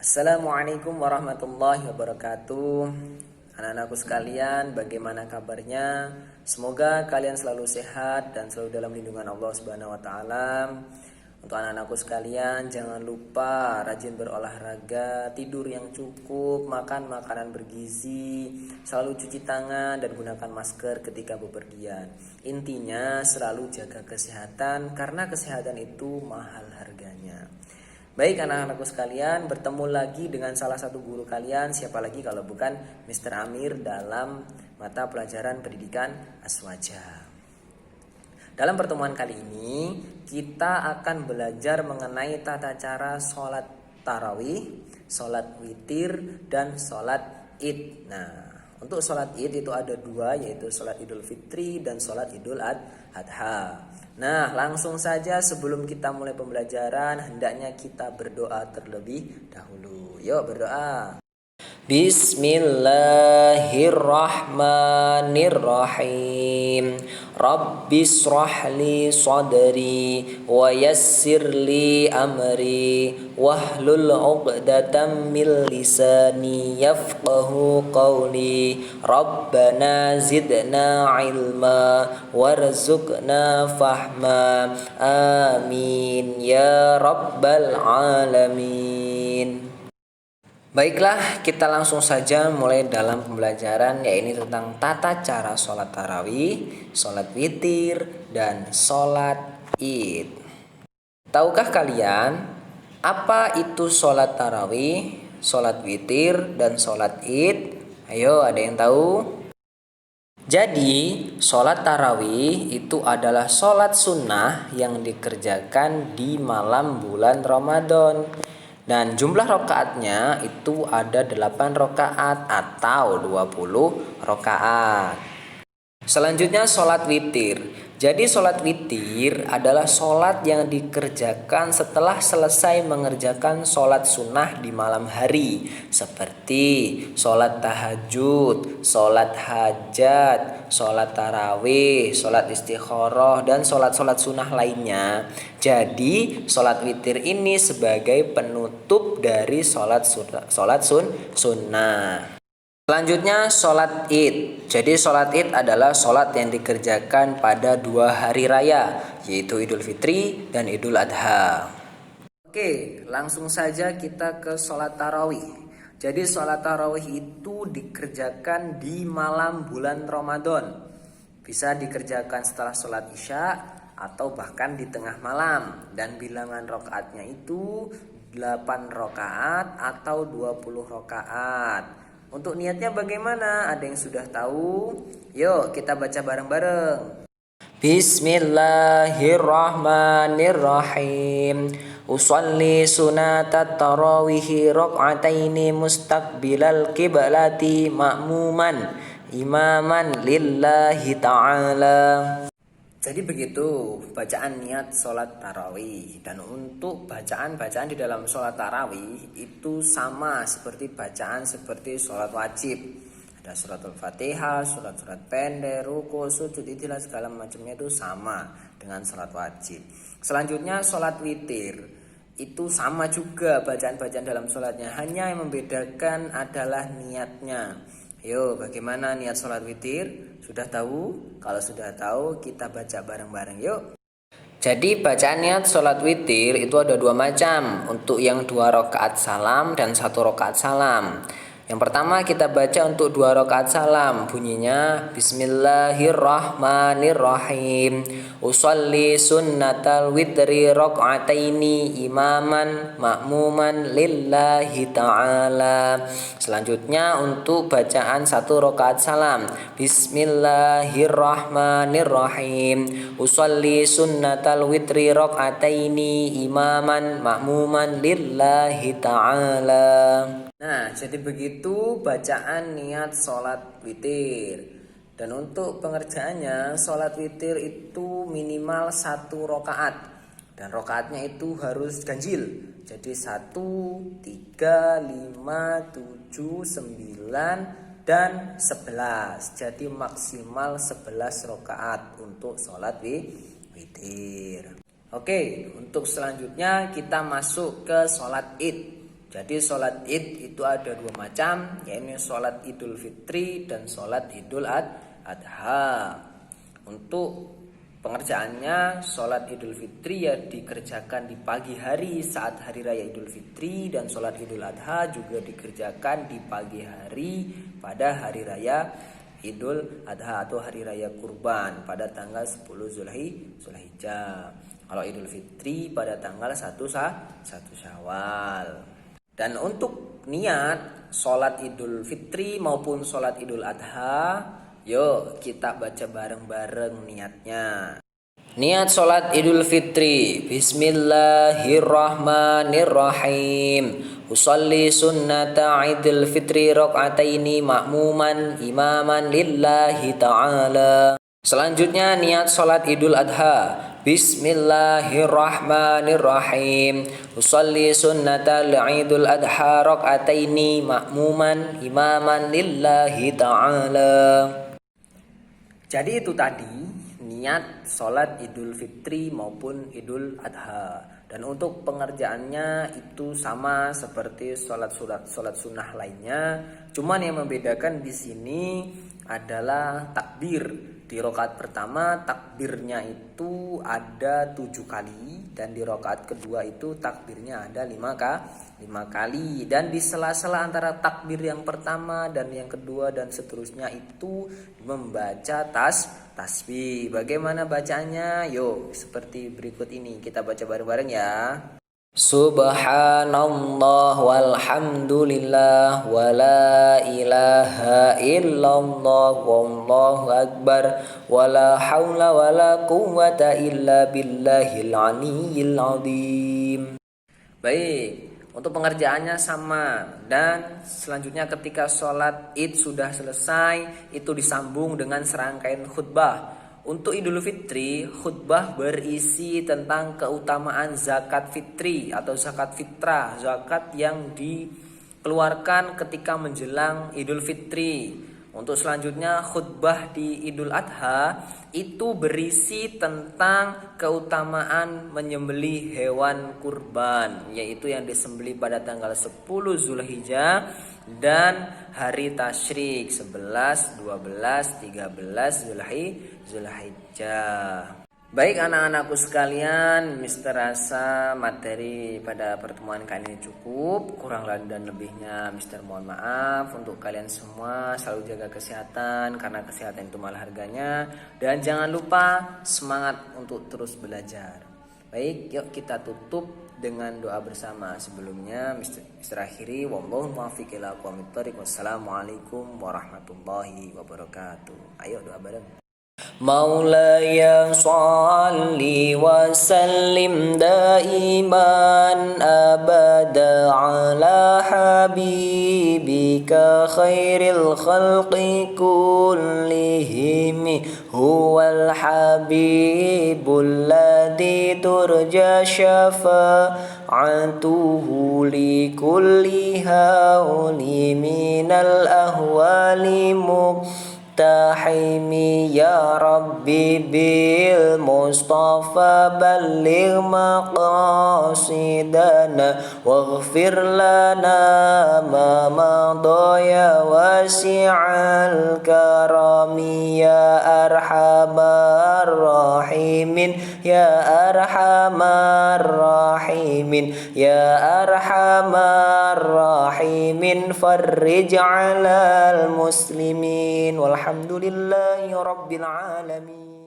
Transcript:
Assalamualaikum warahmatullahi wabarakatuh. Anak-anakku sekalian, bagaimana kabarnya? Semoga kalian selalu sehat dan selalu dalam lindungan Allah Subhanahu wa taala. Untuk anak-anakku sekalian, jangan lupa rajin berolahraga, tidur yang cukup, makan makanan bergizi, selalu cuci tangan dan gunakan masker ketika bepergian. Intinya selalu jaga kesehatan karena kesehatan itu mahal harganya. Baik anak-anakku sekalian, bertemu lagi dengan salah satu guru kalian, siapa lagi kalau bukan Mr. Amir dalam mata pelajaran pendidikan Aswaja. Dalam pertemuan kali ini, kita akan belajar mengenai tata cara sholat tarawih, sholat witir, dan sholat id. Nah, untuk sholat id itu ada dua, yaitu sholat idul fitri dan sholat idul adha. Nah, langsung saja sebelum kita mulai pembelajaran, hendaknya kita berdoa terlebih dahulu. Yuk berdoa. Bismillahirrahmanirrahim. Rabbishrah li sadri wa yassir li amri wahlul 'uqdatam min lisani yafqahu qawli. Rabbana zidna ilma warzuqna fahma. Amin ya rabbal alamin. Baiklah, kita langsung saja mulai dalam pembelajaran, yaitu tentang tata cara sholat tarawih, sholat witir, dan sholat id. Tahukah kalian apa itu sholat tarawih, sholat witir, dan sholat id? Ayo, ada yang tahu? Jadi, sholat tarawih itu adalah sholat sunnah yang dikerjakan di malam bulan Ramadan. Dan jumlah rakaatnya itu ada 8 rakaat atau 20 rakaat. Selanjutnya sholat witir. Jadi sholat witir adalah sholat yang dikerjakan setelah selesai mengerjakan sholat sunnah di malam hari, seperti sholat tahajud, sholat hajat, sholat tarawih, sholat istikharah, dan sholat-sholat sunnah lainnya. Jadi sholat witir ini sebagai penutup dari sholat sunnah. Selanjutnya sholat id. Jadi sholat id adalah sholat yang dikerjakan pada 2 hari raya, yaitu Idul Fitri dan Idul Adha. Oke, langsung saja kita ke sholat tarawih. Jadi sholat tarawih itu dikerjakan di malam bulan Ramadan. Bisa dikerjakan setelah sholat isya atau bahkan di tengah malam. Dan bilangan rakaatnya itu 8 rakaat atau 20 rakaat. Untuk niatnya bagaimana? Ada yang sudah tahu? Yuk kita baca bareng-bareng. Bismillahirrahmanirrahim. Usolli sunatat tarawihi raq'ataini mustaqbilal qiblati ma'muman imaman lillahi ta'ala. Jadi begitu bacaan niat sholat tarawih. Dan untuk bacaan-bacaan di dalam sholat tarawih itu sama seperti bacaan seperti sholat wajib. Ada suratul fatihah, surat-surat pendek, ruku, sujud, itilah segala macamnya itu sama dengan sholat wajib. Selanjutnya sholat witir. Itu sama juga bacaan-bacaan dalam sholatnya. Hanya yang membedakan adalah niatnya. Yo, bagaimana niat sholat witir? Sudah tahu? Kalau sudah tahu, kita baca bareng-bareng yuk. Jadi bacaan niat sholat witir itu ada 2 macam. Untuk yang 2 rakaat salam dan 1 rakaat salam. Yang pertama kita baca untuk 2 rakaat salam. Bunyinya Bismillahirrahmanirrahim. Usolli sunnatal witri raq'ataini imaman ma'muman lillahi ta'ala. Selanjutnya untuk bacaan 1 rakaat salam. Bismillahirrahmanirrahim. Usolli sunnatal witri raq'ataini imaman ma'muman lillahi ta'ala. Nah, jadi begitu bacaan niat sholat witir. Dan untuk pengerjaannya, sholat witir itu minimal 1 rakaat. Dan rakaatnya itu harus ganjil. Jadi 1, 3, 5, 7, 9, dan 11. Jadi maksimal 11 rakaat untuk sholat witir. Oke, untuk selanjutnya kita masuk ke sholat id. Jadi sholat id itu ada dua macam, yaitu sholat idul fitri dan sholat idul adha. Untuk pengerjaannya, sholat idul fitri ya dikerjakan di pagi hari saat hari raya idul fitri, dan sholat idul adha juga dikerjakan di pagi hari pada hari raya idul adha atau hari raya kurban pada tanggal 10 Zulhijjah. Kalau idul fitri pada tanggal 1 Syawal. Dan untuk niat sholat idul fitri maupun sholat idul adha, yuk kita baca bareng-bareng niatnya. Niat sholat idul fitri. Bismillahirrahmanirrahim. Usalli sunnata idul fitri rok'ataini ma'muman imaman lillahi ta'ala. Selanjutnya niat sholat idul adha. Bismillahirrahmanirrahim. Usalli sunnatal idul adha rok'ataini ma'muman imaman lillahi ta'ala. Jadi itu tadi niat sholat idul fitri maupun idul adha. Dan untuk pengerjaannya itu sama seperti sholat sunnah lainnya. Cuman yang membedakan di sini adalah takbir. Di rakaat pertama takbirnya itu ada 7 kali, dan di rakaat kedua itu takbirnya ada 5 kali. Dan di sela-sela antara takbir yang pertama dan yang kedua dan seterusnya itu membaca tasbih. Bagaimana bacanya? Yuk seperti berikut ini, kita baca bareng-bareng ya. Subhanallah walhamdulillah wa la ilaha illallah wallahu akbar wa la hawla wa la quwwata illa billahil aliyyil azim. Baik, untuk pengerjaannya sama, dan selanjutnya ketika sholat id sudah selesai itu disambung dengan serangkaian khutbah. Untuk Idul Fitri, khutbah berisi tentang keutamaan zakat fitri atau zakat fitrah, zakat yang dikeluarkan ketika menjelang Idul Fitri. Untuk selanjutnya khutbah di Idul Adha itu berisi tentang keutamaan menyembelih hewan kurban, yaitu yang disembelih pada tanggal 10 Zulhijjah dan hari tasyrik 11, 12, 13 Zulhijjah. Baik anak-anakku sekalian, Mister rasa materi pada pertemuan kali ini cukup. Kurang dan lebihnya Mister mohon maaf. Untuk kalian semua selalu jaga kesehatan, karena kesehatan itu mahal harganya. Dan jangan lupa semangat untuk terus belajar. Baik, yuk kita tutup dengan doa bersama. Sebelumnya Mister akhiri, wallahu muwaffiq ila aqwamit thoriq. Wassalamualaikum warahmatullahi wabarakatuh. Ayo doa bareng. Maulaya salli wa sallim daiman abada ala habibika khairil khalqi kullihim huwal habibul ladzi turja syafa'atuhu li kulli hauli minal ahwali tahimi ya Rabbi bil Mustafa balligh maqasidana waghfir lana ma madaya wasi'al karami ya arhamar rahimin ya arhamar rahimin ya arhamar rahimin farrij 'alal muslimin walhamdulillahi rabbil alamin.